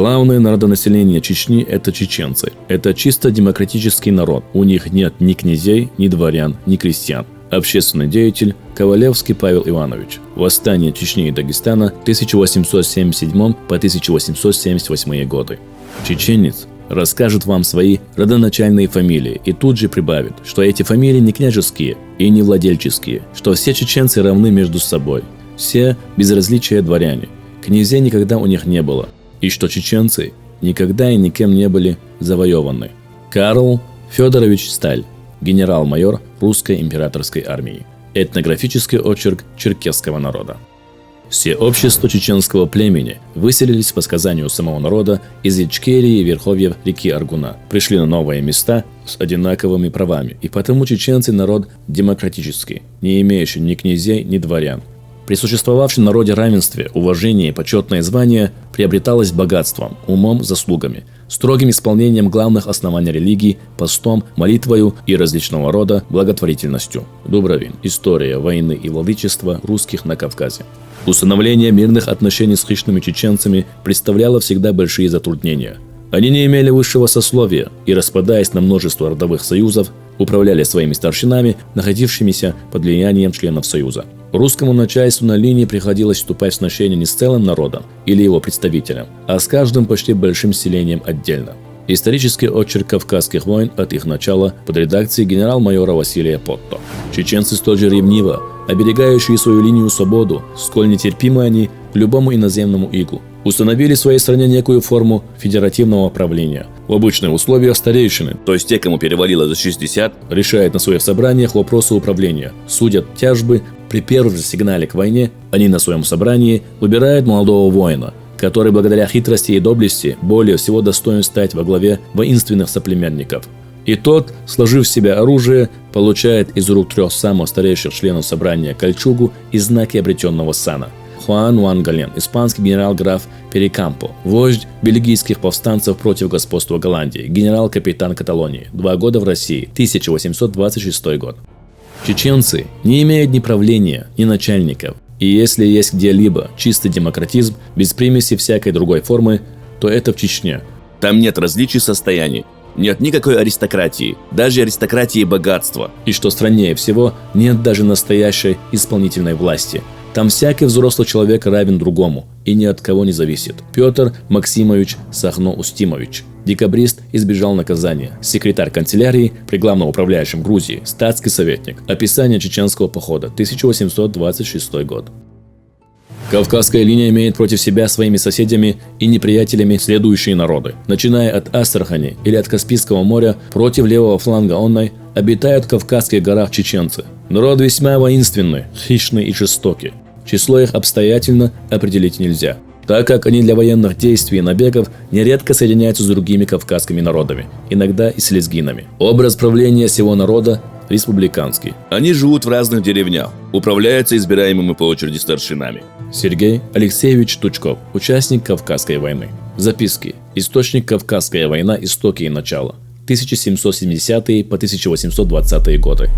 Главное народонаселение Чечни – это чеченцы. Это чисто демократический народ. У них нет ни князей, ни дворян, ни крестьян. Общественный деятель Ковалевский Павел Иванович. Восстание Чечни и Дагестана 1877 по 1878 годы. Чеченец расскажет вам свои родоначальные фамилии и тут же прибавит, что эти фамилии не княжеские и не владельческие, что все чеченцы равны между собой, все без различия дворяне, князей никогда у них не было, и что чеченцы никогда и никем не были завоеваны. Карл Федорович Сталь, генерал-майор русской императорской армии. Этнографический очерк черкесского народа. Все общества чеченского племени выселились по сказанию самого народа из Ичкерии и верховьев реки Аргуна, пришли на новые места с одинаковыми правами, и потому чеченцы народ демократический, не имеющий ни князей, ни дворян. При существовавшем народе равенстве, уважение и почетное звание приобреталось богатством, умом, заслугами, строгим исполнением главных оснований религии, постом, молитвою и различного рода благотворительностью. Дубровин. История войны и владычества русских на Кавказе. Установление мирных отношений с хищными чеченцами представляло всегда большие затруднения. Они не имели высшего сословия и, распадаясь на множество родовых союзов, управляли своими старшинами, находившимися под влиянием членов союза. Русскому начальству на линии приходилось вступать в сношение не с целым народом или его представителем, а с каждым почти большим селением отдельно. Исторический очерк Кавказских войн от их начала под редакцией генерал-майора Василия Потто. Чеченцы столь же ревниво, оберегающие свою линию свободу, сколь нетерпимы они к любому иноземному игу, установили в своей стране некую форму федеративного правления. В обычных условиях старейшины, то есть те, кому перевалило за 60, решают на своих собраниях вопросы управления, судят тяжбы. При первом же сигнале к войне они на своем собрании выбирают молодого воина, который благодаря хитрости и доблести более всего достоин стать во главе воинственных соплеменников. И тот, сложив в себя оружие, получает из рук 3 самых старейших членов собрания кольчугу и знаки обретенного сана. Хуан Уангален, испанский генерал-граф Перекампо, вождь бельгийских повстанцев против господства Голландии, генерал-капитан Каталонии, 2 года в России, 1826 год. Чеченцы не имеют ни правления, ни начальников, и если есть где-либо чистый демократизм, без примеси всякой другой формы, то это в Чечне. Там нет различий состояний, нет никакой аристократии, даже аристократии богатства. И что страннее всего, нет даже настоящей исполнительной власти. Там всякий взрослый человек равен другому и ни от кого не зависит. Петр Максимович Сахно-Устимович, декабрист, избежал наказания. Секретарь канцелярии при главном управляющем Грузии, статский советник. Описание чеченского похода, 1826 год. Кавказская линия имеет против себя своими соседями и неприятелями следующие народы. Начиная от Астрахани или от Каспийского моря, против левого фланга онной обитают в Кавказских горах чеченцы. Народ весьма воинственный, хищный и жестокий. Число их обстоятельно определить нельзя, так как они для военных действий и набегов нередко соединяются с другими кавказскими народами, иногда и с лезгинами. Образ правления всего народа республиканский. Они живут в разных деревнях, управляются избираемыми по очереди старшинами. Сергей Алексеевич Тучков, участник Кавказской войны. Записки. Источник Кавказская война. Истоки и начало. 1770 по 1820 годы.